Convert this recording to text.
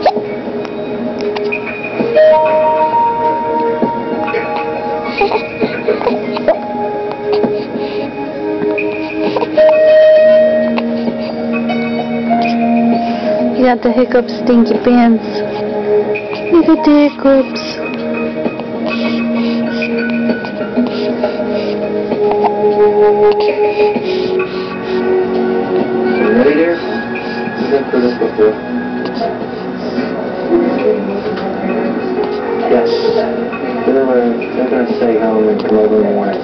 You got the Hiccups stinky pants. Look at the Hiccups. Ready there? You've been through this before. Yes. They're going to stay home and come over in the morning.